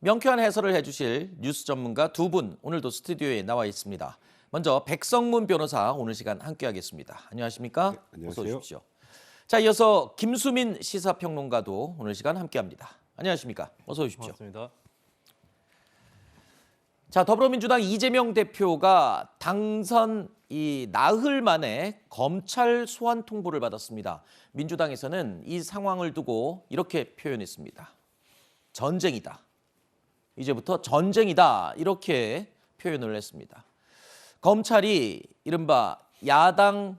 명쾌한 해설을 해주실 뉴스 전문가 두 분 오늘도 스튜디오에 나와 있습니다. 먼저 백성문 변호사 오늘 시간 함께하겠습니다. 안녕하십니까? 네, 안녕하세요. 어서 오십시오. 자, 이어서 김수민 시사평론가도 오늘 시간 함께합니다. 안녕하십니까? 어서 오십시오. 반갑습니다. 자, 더불어민주당 이재명 대표가 당선 나흘 만에 검찰 소환 통보를 받았습니다. 민주당에서는 이 상황을 두고 이렇게 표현했습니다. 전쟁이다. 이제부터 전쟁이다. 이렇게 표현을 했습니다. 검찰이 이른바 야당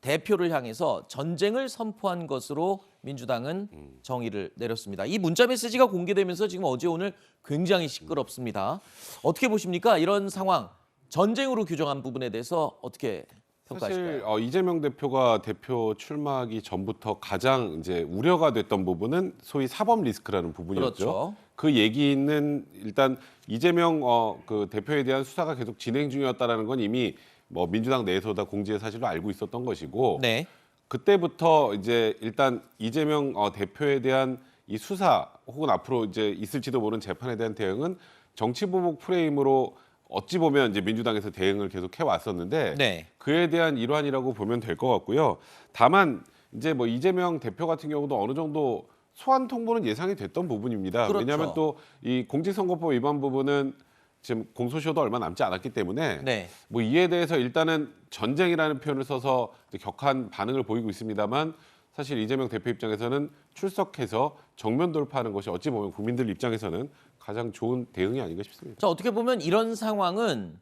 대표를 향해서 전쟁을 선포한 것으로 민주당은 정의를 내렸습니다. 이 문자 메시지가 공개되면서 지금 어제 오늘 굉장히 시끄럽습니다. 어떻게 보십니까? 이런 상황, 전쟁으로 규정한 부분에 대해서 어떻게 평가하실까요? 사실 이재명 대표가 대표 출마하기 전부터 가장 이제 우려가 됐던 부분은 소위 사법 리스크라는 부분이었죠. 그렇죠. 그 얘기는 일단 이재명 그 대표에 대한 수사가 계속 진행 중이었다라는 건 이미 뭐 민주당 내에서 다 공지의 사실로 알고 있었던 것이고, 네. 그때부터 이제 일단 이재명 대표에 대한 이 수사 혹은 앞으로 이제 있을지도 모르는 재판에 대한 대응은 정치보복 프레임으로 어찌 보면 이제 민주당에서 대응을 계속 해왔었는데 네. 그에 대한 일환이라고 보면 될 것 같고요. 다만 이제 뭐 이재명 대표 같은 경우도 어느 정도 소환 통보는 예상이 됐던 부분입니다. 그렇죠. 왜냐하면 또 이 공직선거법 위반 부분은 지금 공소시효도 얼마 남지 않았기 때문에 네. 뭐 이에 대해서 일단은 전쟁이라는 표현을 써서 이제 격한 반응을 보이고 있습니다만, 사실 이재명 대표 입장에서는 출석해서 정면 돌파하는 것이 어찌 보면 국민들 입장에서는 가장 좋은 대응이 아닌가 싶습니다. 자, 어떻게 보면 이런 상황은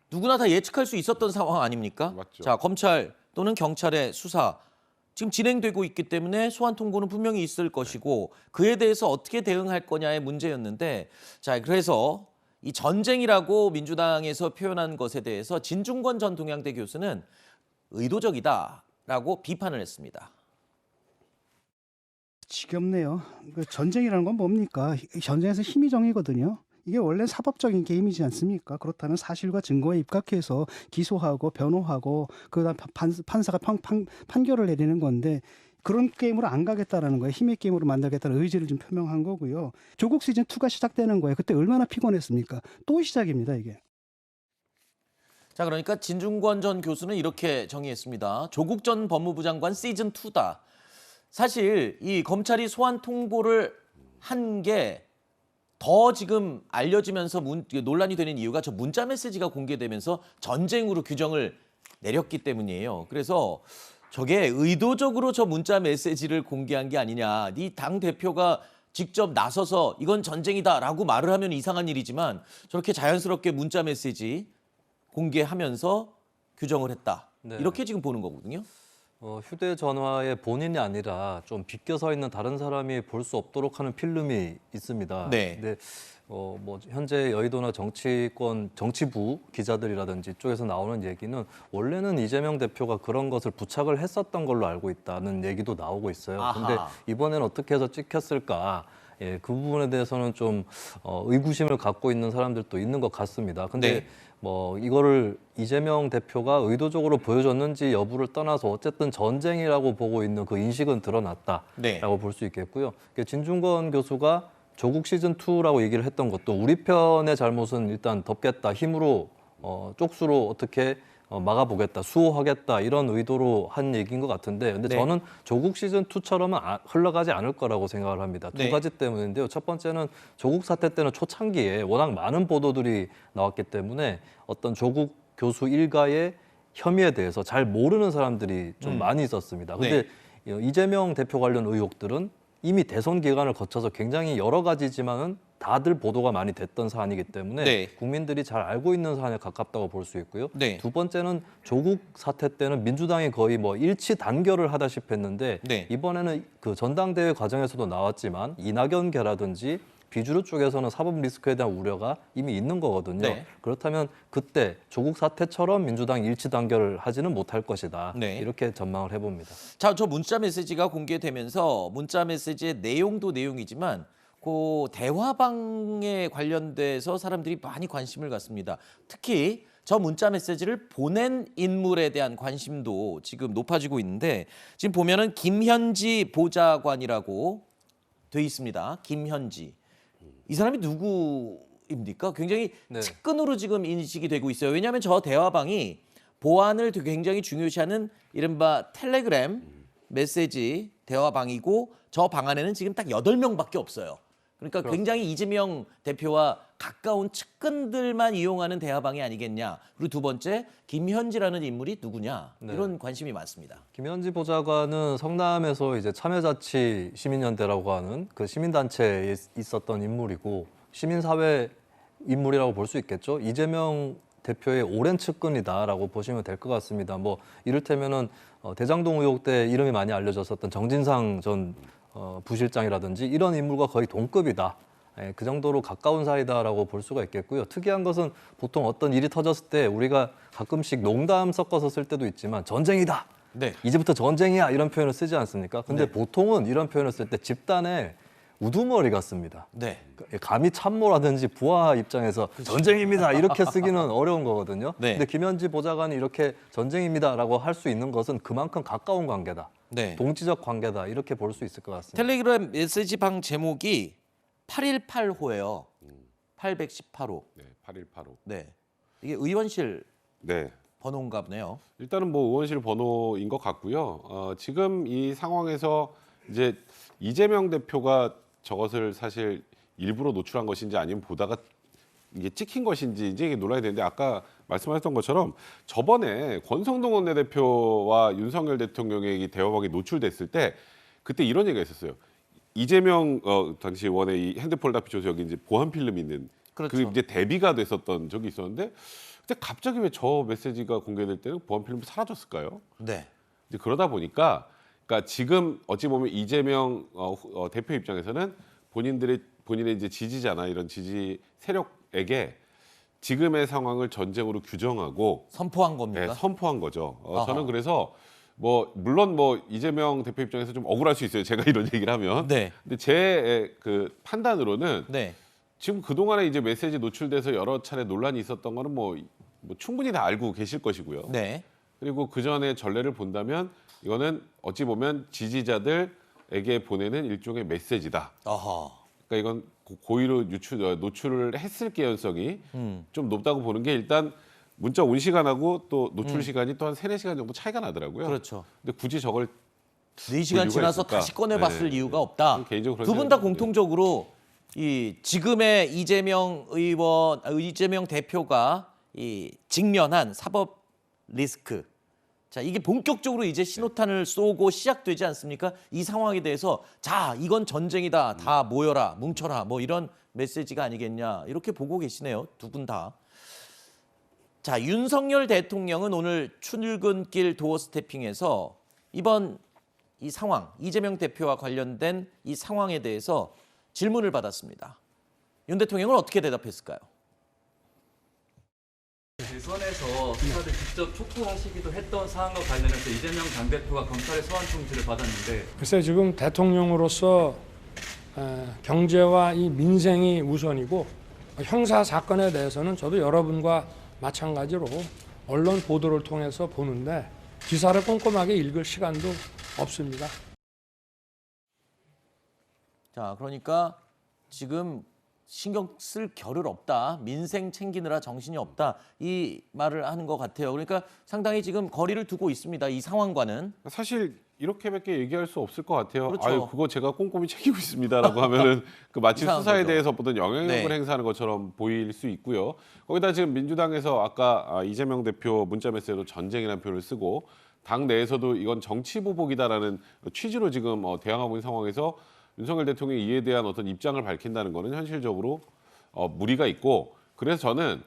누구나 다 예측할 수 있었던 상황 아닙니까? 맞죠. 자, 검찰 또는 경찰의 수사 지금 진행되고 있기 때문에 소환 통보는 분명히 있을 것이고 그에 대해서 어떻게 대응할 거냐의 문제였는데, 자, 그래서 이 전쟁이라고 민주당에서 표현한 것에 대해서 진중권 전 동양대 교수는 의도적이다라고 비판을 했습니다. 지겹네요. 그 전쟁이라는 건 뭡니까? 전쟁에서 힘이 정이거든요. 이게 원래 사법적인 게임이지 않습니까? 그렇다면 사실과 증거에 입각해서 기소하고 변호하고 그다음 판사가 판결을 내리는 건데, 그런 게임으로 안 가겠다라는 거예요. 힘의 게임으로 만들겠다는 의지를 좀 표명한 거고요. 조국 시즌 2가 시작되는 거예요. 그때 얼마나 피곤했습니까? 또 시작입니다, 이게. 자, 그러니까 진중권 전 교수는 이렇게 정의했습니다. 조국 전 법무부 장관 시즌 2다. 사실 이 검찰이 소환 통보를 한 게 더 지금 알려지면서 논란이 되는 이유가 저 문자 메시지가 공개되면서 전쟁으로 규정을 내렸기 때문이에요. 그래서 저게 의도적으로 저 문자 메시지를 공개한 게 아니냐. 네 당 대표가 직접 나서서 이건 전쟁이다라고 말을 하면 이상한 일이지만 저렇게 자연스럽게 문자 메시지 공개하면서 규정을 했다. 네. 이렇게 지금 보는 거거든요. 휴대전화에 본인이 아니라 좀 비껴서 있는 다른 사람이 볼 수 없도록 하는 필름이 있습니다. 네. 근데 뭐 현재 여의도나 정치권 정치부 기자들이라든지 이쪽에서 나오는 얘기는 원래는 이재명 대표가 그런 것을 부착을 했었던 걸로 알고 있다는 얘기도 나오고 있어요. 아하. 근데 이번엔 어떻게 해서 찍혔을까? 예, 그 부분에 대해서는 좀 의구심을 갖고 있는 사람들도 있는 것 같습니다. 근데 네. 뭐 이거를 이재명 대표가 의도적으로 보여줬는지 여부를 떠나서 어쨌든 전쟁이라고 보고 있는 그 인식은 드러났다라고 네. 볼 수 있겠고요. 진중권 교수가 조국 시즌 2라고 얘기를 했던 것도 우리 편의 잘못은 일단 덮겠다, 힘으로 쪽수로 어떻게 막아보겠다, 수호하겠다 이런 의도로 한 얘기인 것 같은데, 근데 네. 저는 조국 시즌 2처럼은 흘러가지 않을 거라고 생각을 합니다. 네. 두 가지 때문인데요. 첫 번째는 조국 사태 때는 초창기에 워낙 많은 보도들이 나왔기 때문에 어떤 조국 교수 일가의 혐의에 대해서 잘 모르는 사람들이 좀 많이 있었습니다. 근데 이재명 대표 관련 의혹들은 이미 대선 기간을 거쳐서 굉장히 여러 가지지만은 다들 보도가 많이 됐던 사안이기 때문에 네. 국민들이 잘 알고 있는 사안에 가깝다고 볼 수 있고요. 네. 두 번째는 조국 사태 때는 민주당이 거의 뭐 일치 단결을 하다시피 했는데 네. 이번에는 그 전당대회 과정에서도 나왔지만 이낙연계라든지 비주류 쪽에서는 사법 리스크에 대한 우려가 이미 있는 거거든요. 네. 그렇다면 그때 조국 사태처럼 민주당이 일치 단결을 하지는 못할 것이다. 네. 이렇게 전망을 해봅니다. 자, 저 문자 메시지가 공개되면서 문자 메시지의 내용도 내용이지만 그 대화방에 관련돼서 사람들이 많이 관심을 갖습니다. 특히 저 문자 메시지를 보낸 인물에 대한 관심도 지금 높아지고 있는데, 지금 보면은 김현지 보좌관이라고 돼 있습니다. 김현지. 이 사람이 누구입니까? 굉장히 네. 측근으로 지금 인식이 되고 있어요. 왜냐하면 저 대화방이 보안을 굉장히 중요시하는 이른바 텔레그램 메시지 대화방이고 저 방 안에는 지금 딱 8명밖에 없어요. 그러니까 굉장히 이재명 대표와 가까운 측근들만 이용하는 대화방이 아니겠냐. 그리고 두 번째, 김현지라는 인물이 누구냐. 네. 이런 관심이 많습니다. 김현지 보좌관은 성남에서 이제 참여자치 시민연대라고 하는 그 시민단체에 있었던 인물이고 시민사회 인물이라고 볼 수 있겠죠. 이재명 대표의 오랜 측근이다라고 보시면 될 것 같습니다. 뭐 이를테면은 대장동 의혹 때 이름이 많이 알려졌었던 정진상 전 부실장이라든지 이런 인물과 거의 동급이다. 예, 그 정도로 가까운 사이다라고 볼 수가 있겠고요. 특이한 것은 보통 어떤 일이 터졌을 때 우리가 가끔씩 농담 섞어서 쓸 때도 있지만 전쟁이다. 네. 이제부터 전쟁이야 이런 표현을 쓰지 않습니까? 근데 보통은 이런 표현을 쓸 때 집단의 우두머리 같습니다. 네. 감히 참모라든지 부하 입장에서 전쟁입니다 이렇게 쓰기는 어려운 거거든요. 네. 근데 김현지 보좌관이 이렇게 전쟁입니다라고 할 수 있는 것은 그만큼 가까운 관계다. 네. 동지적 관계다 이렇게 볼 수 있을 것 같습니다. 텔레그램 메시지 방 제목이 818호예요. 818호. 네, 8185. 네. 이게 의원실 네. 번호인가 보네요. 일단은 뭐 의원실 번호인 것 같고요. 지금 이 상황에서 이제 이재명 대표가 저것을 사실 일부러 노출한 것인지 아니면 보다가 이게 찍힌 것인지 이제 이게 논란이 되는데 아까 말씀하셨던 것처럼 저번에 권성동 원내대표와 윤석열 대통령의 이 대화방이 노출됐을 때 그때 이런 얘기가 있었어요. 이재명 당시 의원의 이 핸드폰을 다 비춰서 여기 이제 보안 필름 있는 그렇죠. 그 이제 대비가 됐었던 적이 있었는데 근데 갑자기 왜 저 메시지가 공개될 때는 보안 필름이 사라졌을까요? 네. 이제 그러다 보니까 그러니까 지금 어찌 보면 이재명 대표 입장에서는 본인의 이제 지지자나 이런 지지 세력에게 지금의 상황을 전쟁으로 규정하고 선포한 겁니까? 네, 선포한 거죠. 아하. 저는 그래서 뭐 물론 뭐 이재명 대표 입장에서 좀 억울할 수 있어요. 제가 이런 얘기를 하면. 네. 근데 제 그 판단으로는 네. 지금 그 동안에 이제 메시지 노출돼서 여러 차례 논란이 있었던 거는 뭐 충분히 다 알고 계실 것이고요. 네. 그리고 그 전에 전례를 본다면 이거는 어찌 보면 지지자들에게 보내는 일종의 메시지다. 아하. 그러니까 이건 고의로 노출을 했을 개연성이 좀 높다고 보는 게 일단 문자 온 시간하고 또 노출 시간이 또 한 3-4시간 정도 차이가 나더라고요. 그렇죠. 근데 굳이 저걸 4시간 이유가 지나서 있을까? 다시 꺼내봤을 네. 이유가 없다. 개인적으로 그런 두 분 다 생각이 공통적으로 이 지금의 이재명 의원, 이재명 대표가 이 직면한 사법 리스크. 자, 이게 본격적으로 이제 신호탄을 쏘고 시작되지 않습니까? 이 상황에 대해서 자, 이건 전쟁이다. 다 모여라, 뭉쳐라. 뭐 이런 메시지가 아니겠냐. 이렇게 보고 계시네요. 두 분 다. 자, 윤석열 대통령은 오늘 출근길 도어 스태핑에서 이번 이 상황, 이재명 대표와 관련된 이 상황에 대해서 질문을 받았습니다. 윤 대통령은 어떻게 대답했을까요? 대선에서 수사를 직접 촉구하시기도 했던 사안과 관련해서 이재명 당대표가 검찰의 소환 통지를 받았는데 글쎄 지금 대통령으로서 경제와 이 민생이 우선이고 형사 사건에 대해서는 저도 여러분과 마찬가지로 언론 보도를 통해서 보는데 기사를 꼼꼼하게 읽을 시간도 없습니다. 자, 그러니까 지금 신경 쓸 겨를 없다. 민생 챙기느라 정신이 없다. 이 말을 하는 것 같아요. 그러니까 상당히 지금 거리를 두고 있습니다. 이 상황과는. 사실 이렇게밖에 얘기할 수 없을 것 같아요. 그렇죠. 아유, 그거 제가 꼼꼼히 챙기고 있습니다라고 하면은 그 마치 이상한 수사에 거죠. 대해서 어떤 영향력을 네. 행사하는 것처럼 보일 수 있고요. 거기다 지금 민주당에서 아까 이재명 대표 문자 메시지로 전쟁이라는 표현을 쓰고 당 내에서도 이건 정치 보복이다라는 취지로 지금 대항하고 있는 상황에서 윤석열 대통령이 이에 대한 어떤 입장을 밝힌다는 거는 현실적으로 무리가 있고 그래서 저는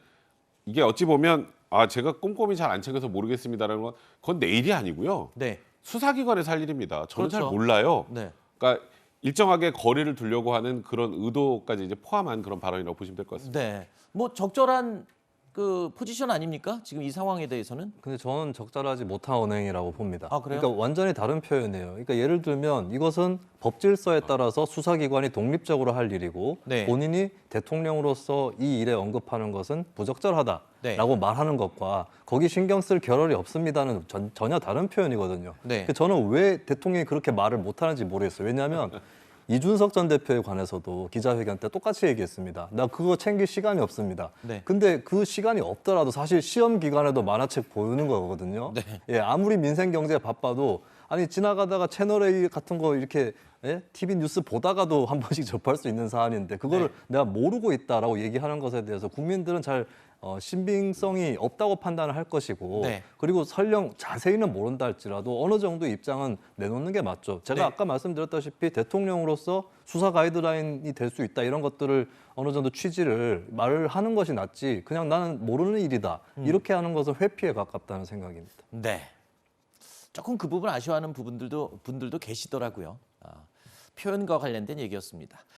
이게 어찌 보면 제가 꼼꼼히 잘 안 챙겨서 모르겠습니다라는 건 그건 내 일이 아니고요. 네. 수사기관에서 할 일입니다. 저는 잘 그렇죠. 몰라요. 네. 그러니까 일정하게 거리를 두려고 하는 그런 의도까지 이제 포함한 그런 발언이라고 보시면 될 것 같습니다. 네. 뭐 적절한 그 포지션 아닙니까? 지금 이 상황에 대해서는. 근데 저는 적절하지 못한 언행이라고 봅니다. 아, 그래요? 그러니까 완전히 다른 표현이에요. 그러니까 예를 들면 이것은 법질서에 따라서 수사기관이 독립적으로 할 일이고 네. 본인이 대통령으로서 이 일에 언급하는 것은 부적절하다라고 네. 말하는 것과 거기 신경 쓸 겨를이 없습니다는 전혀 다른 표현이거든요. 네. 저는 왜 대통령이 그렇게 말을 못하는지 모르겠어요. 왜냐하면 이준석 전 대표에 관해서도 기자회견 때 똑같이 얘기했습니다. 나 그거 챙길 시간이 없습니다. 네. 근데 그 시간이 없더라도 사실 시험 기간에도 만화책 보는 거거든요. 네. 예, 아무리 민생 경제에 바빠도 아니 지나가다가 채널 A 같은 거 이렇게 TV 뉴스 보다가도 한 번씩 접할 수 있는 사안인데 그거를 내가 모르고 있다라고 얘기하는 것에 대해서 국민들은 잘 신빙성이 없다고 판단을 할 것이고 네. 그리고 설령 자세히는 모른다 할지라도 어느 정도 입장은 내놓는 게 맞죠. 제가 네. 아까 말씀드렸다시피 대통령으로서 수사 가이드라인이 될 수 있다 이런 것들을 어느 정도 취지를 말을 하는 것이 낫지 그냥 나는 모르는 일이다 이렇게 하는 것은 회피에 가깝다는 생각입니다. 네. 조금 그 부분 아쉬워하는 분들도 계시더라고요. 표현과 관련된 얘기였습니다.